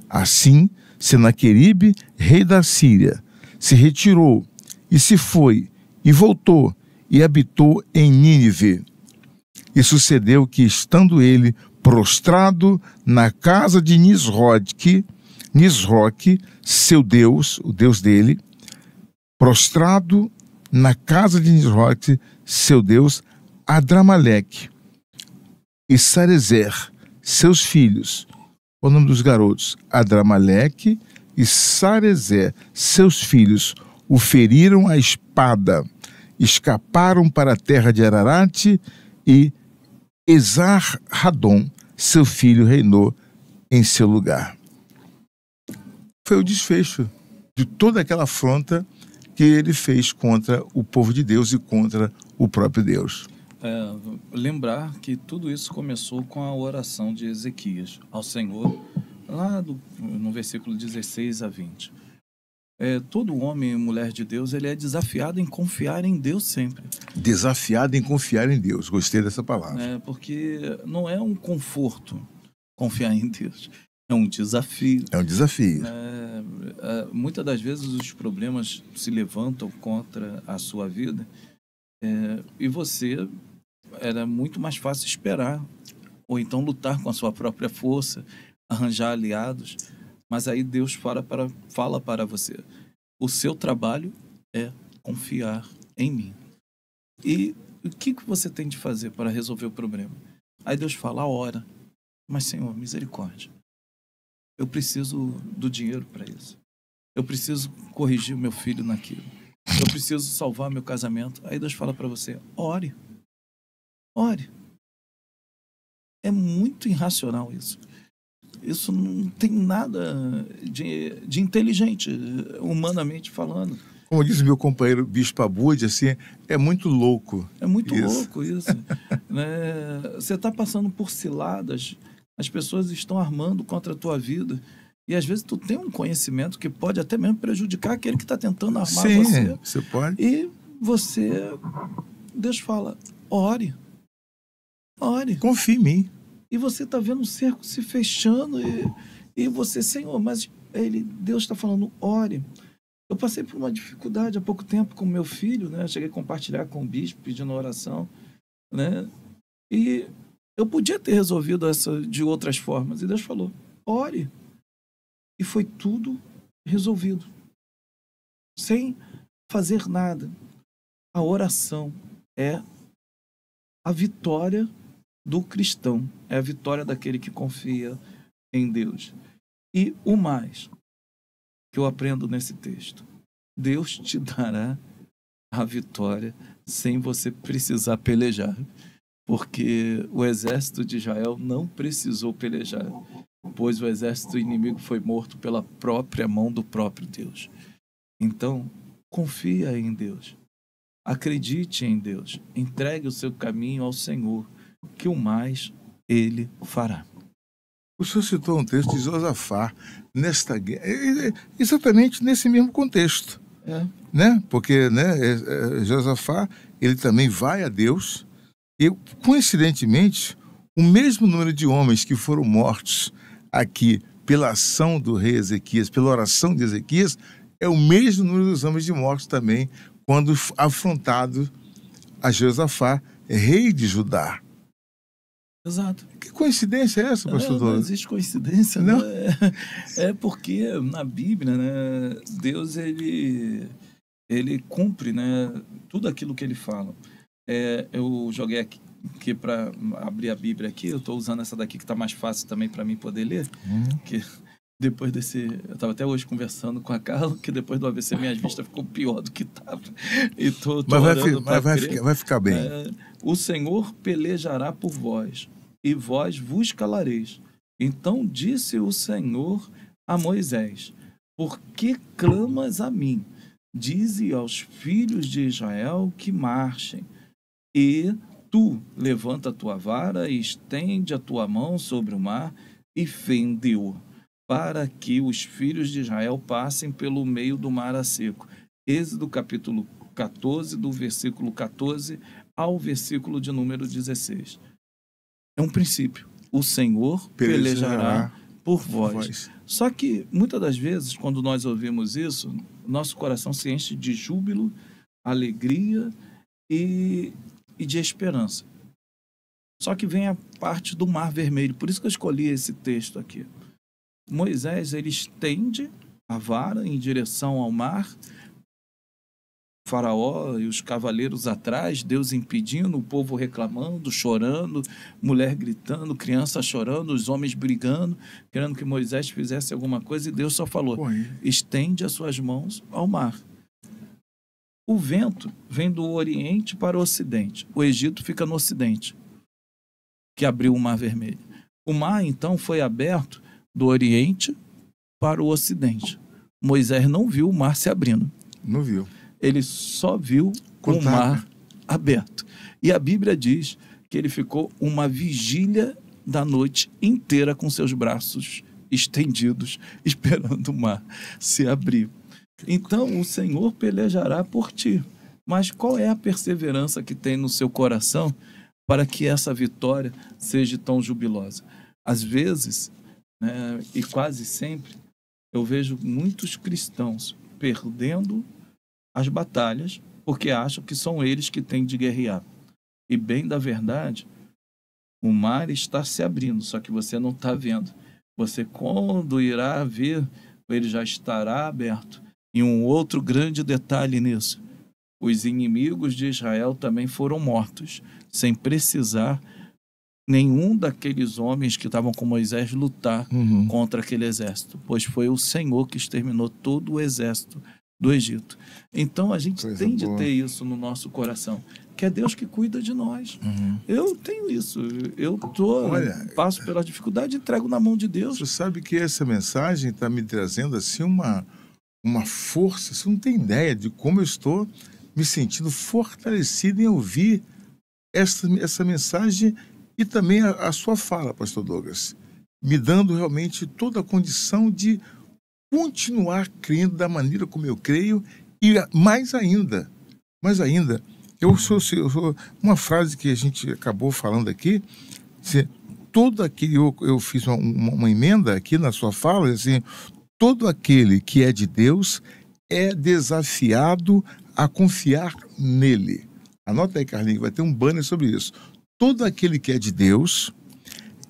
Assim, Senaqueribe, rei da Síria, se retirou e se foi e voltou e habitou em Nínive. E sucedeu que, estando ele prostrado na casa de Nisroque, seu Deus, o Deus dele, prostrado na casa de Nisroque, seu Deus, Adrameleque e Sarezer, seus filhos. O nome dos garotos, Adrameleque e Sarezer, seus filhos, o feriram à espada, escaparam para a terra de Ararate, e Esar-Hadom, seu filho, reinou em seu lugar. Foi o desfecho de toda aquela afronta que ele fez contra o povo de Deus e contra o próprio Deus. Lembrar que tudo isso começou com a oração de Ezequias ao Senhor, lá no versículo 16 a 20. Todo homem e mulher de Deus, ele é desafiado em confiar em Deus sempre. Desafiado em confiar em Deus. Gostei dessa palavra. Porque não é um conforto confiar em Deus. É um desafio. É um desafio. Muitas das vezes os problemas se levantam contra a sua vida e você era muito mais fácil esperar ou então lutar com a sua própria força, arranjar aliados. Mas aí Deus fala para você: o seu trabalho é confiar em mim. E o que você tem de fazer para resolver o problema? Aí Deus fala: ora. Mas, Senhor, misericórdia. Eu preciso do dinheiro para isso. Eu preciso corrigir o meu filho naquilo. Eu preciso salvar meu casamento. Aí Deus fala para você: ore. Ore. É muito irracional isso. Isso não tem nada de inteligente, humanamente falando. Como diz meu companheiro Bispo Abud, assim, é muito louco. É muito louco isso. Você está passando por ciladas, as pessoas estão armando contra a tua vida. E às vezes tu tem um conhecimento que pode até mesmo prejudicar aquele que está tentando armar você. Sim, você pode. E Deus fala: ore. Ore. Confie em mim. E você está vendo um cerco se fechando e você: Senhor, mas Deus está falando: ore. Eu passei por uma dificuldade há pouco tempo com meu filho, né? Cheguei a compartilhar com o bispo, pedindo oração, né? E eu podia ter resolvido essa de outras formas. E Deus falou: ore. E foi tudo resolvido. Sem fazer nada. A oração é a vitória do cristão, é a vitória daquele que confia em Deus. E o mais que eu aprendo nesse texto: Deus te dará a vitória sem você precisar pelejar, porque o exército de Israel não precisou pelejar, pois o exército inimigo foi morto pela própria mão do próprio Deus. Então, confia em Deus, acredite em Deus, entregue o seu caminho ao Senhor, que o mais Ele fará. O senhor citou um texto de Josafá nesta guerra, exatamente nesse mesmo contexto, né? Porque, né, Josafá, ele também vai a Deus e, coincidentemente, o mesmo número de homens que foram mortos aqui pela ação do rei Ezequias, pela oração de Ezequias, é o mesmo número dos homens de mortos também quando afrontado a Josafá, rei de Judá. Exato. Que coincidência é essa, pastor? Não existe coincidência, não? É porque na Bíblia, né, Deus ele cumpre, né, tudo aquilo que ele fala. Eu joguei aqui para abrir a Bíblia aqui, eu estou usando essa daqui que está mais fácil também para mim poder ler, que depois eu estava até hoje conversando com a Carla, que depois do AVC minhas vistas ficou pior do que estava. Mas vai ficar bem. O Senhor pelejará por vós, e vós vos calareis. Então disse o Senhor a Moisés: por que clamas a mim? Dize aos filhos de Israel que marchem. E tu levanta a tua vara e estende a tua mão sobre o mar e fende-o, para que os filhos de Israel passem pelo meio do mar a seco. Êxodo capítulo 14, do versículo 14 ao versículo de número 16. É um princípio. O Senhor pelejará por vós. Só que, muitas das vezes, quando nós ouvimos isso, nosso coração se enche de júbilo, alegria e de esperança. Só que vem a parte do Mar Vermelho. Por isso que eu escolhi esse texto aqui. Moisés, ele estende a vara em direção ao mar. Faraó e os cavaleiros atrás, Deus impedindo, o povo reclamando, chorando, mulher gritando, criança chorando, os homens brigando, querendo que Moisés fizesse alguma coisa, e Deus só falou: estende as suas mãos ao mar. O vento vem do Oriente para o Ocidente. O Egito fica no Ocidente, que abriu o Mar Vermelho. O mar, então, foi aberto do Oriente para o Ocidente. Moisés não viu o mar se abrindo. Não viu. Ele só viu o mar aberto. E a Bíblia diz que ele ficou uma vigília da noite inteira com seus braços estendidos, esperando o mar se abrir. Então, o Senhor pelejará por ti. Mas qual é a perseverança que tem no seu coração para que essa vitória seja tão jubilosa? Às vezes, né, e quase sempre, eu vejo muitos cristãos perdendo as batalhas porque acham que são eles que têm de guerrear. E bem da verdade, o mar está se abrindo, só que você não está vendo. Você, quando irá ver, ele já estará aberto. E um outro grande detalhe nisso: os inimigos de Israel também foram mortos, sem precisar nenhum daqueles homens que estavam com Moisés lutar contra aquele exército, pois foi o Senhor que exterminou todo o exército do Egito. Então a gente tem de ter isso no nosso coração, que é Deus que cuida de nós. Eu tenho isso. Eu passo pela dificuldade e entrego na mão de Deus. Você sabe que essa mensagem está me trazendo assim uma força. Você não tem ideia de como eu estou me sentindo fortalecido em ouvir essa mensagem e também a sua fala, pastor Douglas, me dando realmente toda a condição de continuar crendo da maneira como eu creio. E mais ainda, eu sou uma frase que a gente acabou falando aqui, todo aquele, eu fiz uma emenda aqui na sua fala, assim: todo aquele que é de Deus é desafiado a confiar nele. Anota aí, Carlinhos, vai ter um banner sobre isso. Todo aquele que é de Deus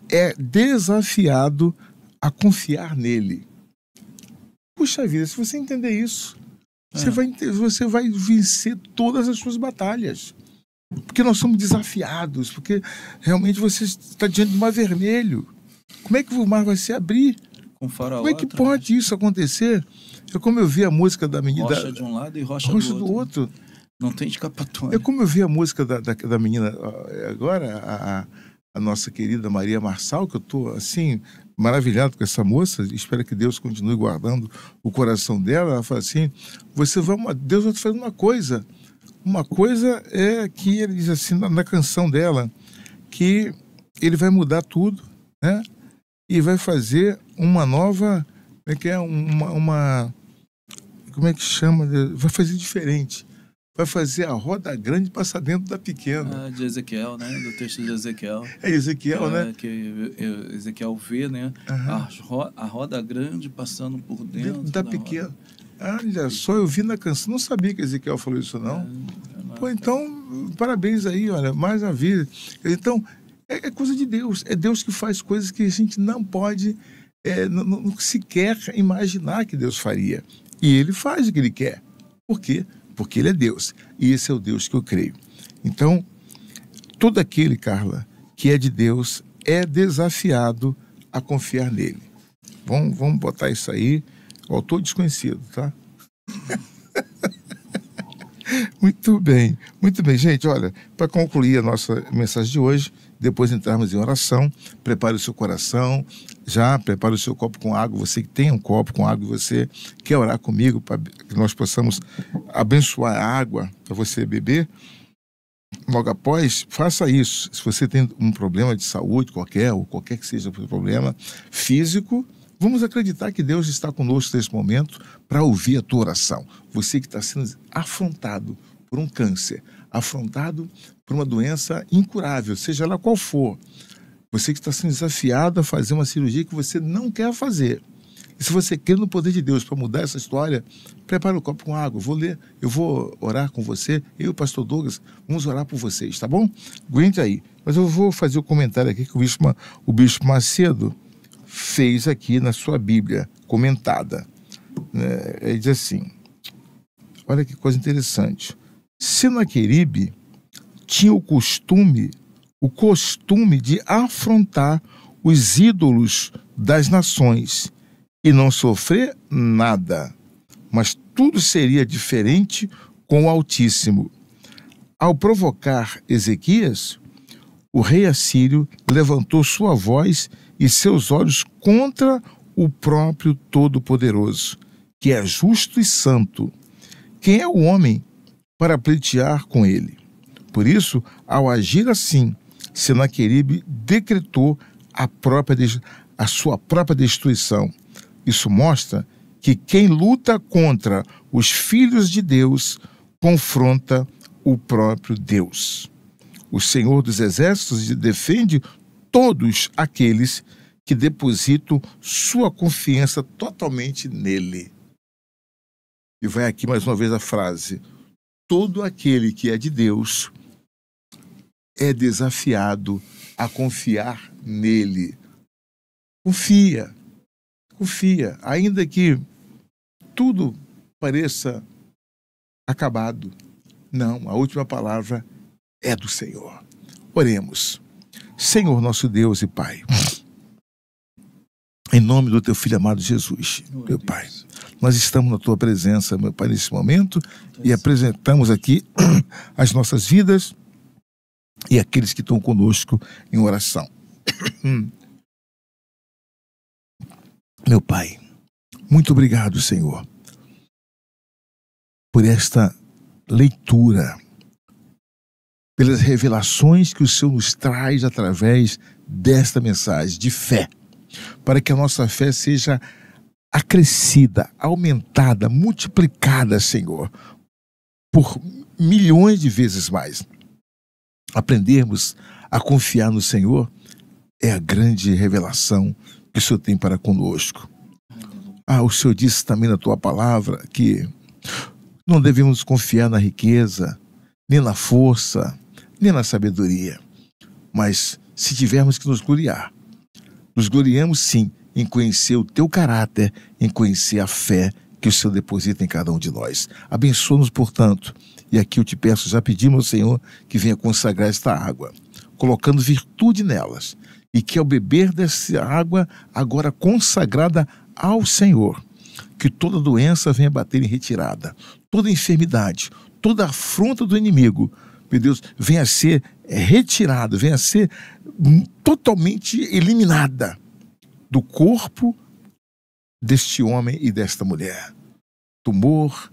é desafiado a confiar nele. Puxa vida, se você entender isso, você vai vencer todas as suas batalhas. Porque nós somos desafiados, porque realmente você está diante do Mar Vermelho. Como é que o mar vai se abrir? Com Faraó, como é que pode isso acontecer? É como eu vi a música da menina... Rocha de um lado e rocha do outro. Não tem escapatória. É como eu vi a música da menina agora, a nossa querida Maria Marçal, que eu estou assim maravilhado com essa moça. Espero que Deus continue guardando o coração dela. Ela fala assim: Deus vai te fazer uma coisa. Uma coisa é que ele diz assim na canção dela, que ele vai mudar tudo, né? E vai fazer uma nova, como é que chama? Vai fazer diferente. Vai fazer a roda grande passar dentro da pequena. De Ezequiel, né? Do texto de Ezequiel. É Ezequiel, né? Que Ezequiel vê, né? A roda grande passando por dentro da pequena. Olha só, eu vi na canção. Não sabia que Ezequiel falou isso, não. Pô, então, parabéns aí, olha, mais uma vez. Então, é coisa de Deus. É Deus que faz coisas que a gente não pode, não sequer imaginar que Deus faria. E Ele faz o que Ele quer. Por quê? Porque Ele é Deus. E esse é o Deus que eu creio. Então, todo aquele, Carla, que é de Deus, é desafiado a confiar nele. Vamos botar isso aí. Autor desconhecido, tá? Muito bem, gente. Olha, para concluir a nossa mensagem de hoje, depois de entrarmos em oração, prepare o seu coração, prepare o seu copo com água. Você que tem um copo com água e você quer orar comigo para que nós possamos abençoar a água para você beber, logo após, faça isso. Se você tem um problema de saúde ou qualquer que seja o problema físico, vamos acreditar que Deus está conosco nesse momento para ouvir a tua oração. Você que está sendo afrontado por um câncer, afrontado por uma doença incurável, seja lá qual for, Você que está sendo desafiado a fazer uma cirurgia que você não quer fazer. E se você crê no poder de Deus para mudar essa história, prepara o copo com água. Eu vou ler, eu vou orar com você. Eu e o pastor Douglas vamos orar por vocês, tá bom? Aguente aí. Mas eu vou fazer o comentário aqui que o Bispo Macedo fez aqui na sua Bíblia comentada. Ele diz assim, olha que coisa interessante. Senaqueribe tinha o costume de afrontar os ídolos das nações e não sofrer nada, mas tudo seria diferente com o Altíssimo. Ao provocar Ezequias, o rei assírio levantou sua voz e seus olhos contra o próprio Todo-Poderoso, que é justo e santo. Quem é o homem para pleitear com ele? Por isso, ao agir assim, Senaqueribe decretou a sua própria destruição. Isso mostra que quem luta contra os filhos de Deus confronta o próprio Deus. O Senhor dos Exércitos defende todos aqueles que depositam sua confiança totalmente nele. E vai aqui mais uma vez a frase: todo aquele que é de Deus é desafiado a confiar nele. Confia, ainda que tudo pareça acabado. Não, a última palavra é do Senhor. Oremos. Senhor, nosso Deus e Pai, em nome do Teu Filho amado Jesus, meu Pai, nós estamos na Tua presença, meu Pai, nesse momento, e apresentamos aqui as nossas vidas e aqueles que estão conosco em oração. Meu Pai, muito obrigado, Senhor, por esta leitura, pelas revelações que o Senhor nos traz através desta mensagem de fé, para que a nossa fé seja acrescida, aumentada, multiplicada, Senhor, por milhões de vezes mais. Aprendermos a confiar no Senhor é a grande revelação que o Senhor tem para conosco. O Senhor disse também na Tua palavra que não devemos confiar na riqueza, nem na força, nem na sabedoria. Mas se tivermos que nos gloriamos sim em conhecer o Teu caráter, em conhecer a fé que o Senhor deposita em cada um de nós. Abençoa-nos, portanto. E aqui eu te peço, já pedimos ao Senhor que venha consagrar esta água, colocando virtude nelas, e que ao beber dessa água, agora consagrada ao Senhor, que toda doença venha bater em retirada, toda enfermidade, toda afronta do inimigo, meu Deus, venha a ser retirada, venha a ser totalmente eliminada do corpo deste homem e desta mulher. Tumor,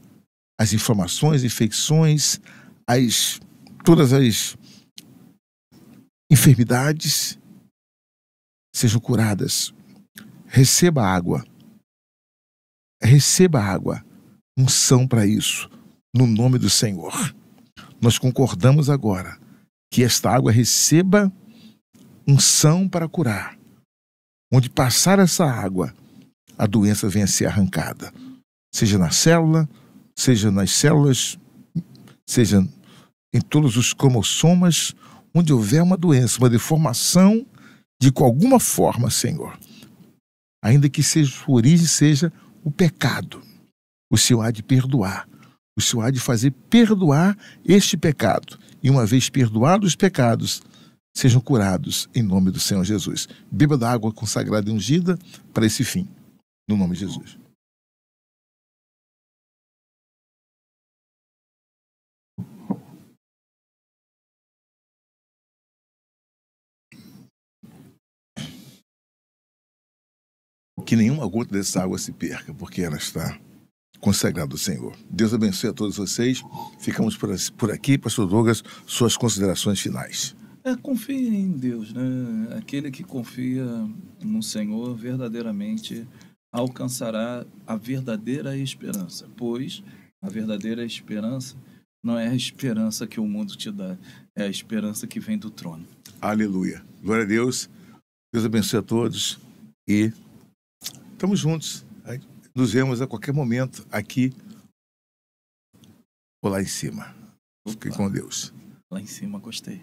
as inflamações, infecções, todas as enfermidades sejam curadas. Receba água, unção para isso, no nome do Senhor. Nós concordamos agora que esta água receba unção para curar. Onde passar essa água, a doença venha a ser arrancada, seja na célula, seja nas células, seja em todos os cromossomas, onde houver uma doença, uma deformação de alguma forma, Senhor, ainda que sua origem seja o pecado, o Senhor há de perdoar, o Senhor há de fazer perdoar este pecado, e uma vez perdoados os pecados, sejam curados em nome do Senhor Jesus. Beba da água consagrada e ungida para esse fim, no nome de Jesus. Que nenhuma gota dessa água se perca, porque ela está consagrada ao Senhor. Deus abençoe a todos vocês. Ficamos por aqui. Pastor Douglas, suas considerações finais. Confie em Deus, né? Aquele que confia no Senhor verdadeiramente alcançará a verdadeira esperança, pois a verdadeira esperança não é a esperança que o mundo te dá, é a esperança que vem do trono. Aleluia. Glória a Deus. Deus abençoe a todos e estamos juntos. Nos vemos a qualquer momento aqui ou lá em cima. Fique com Deus. Lá em cima, gostei.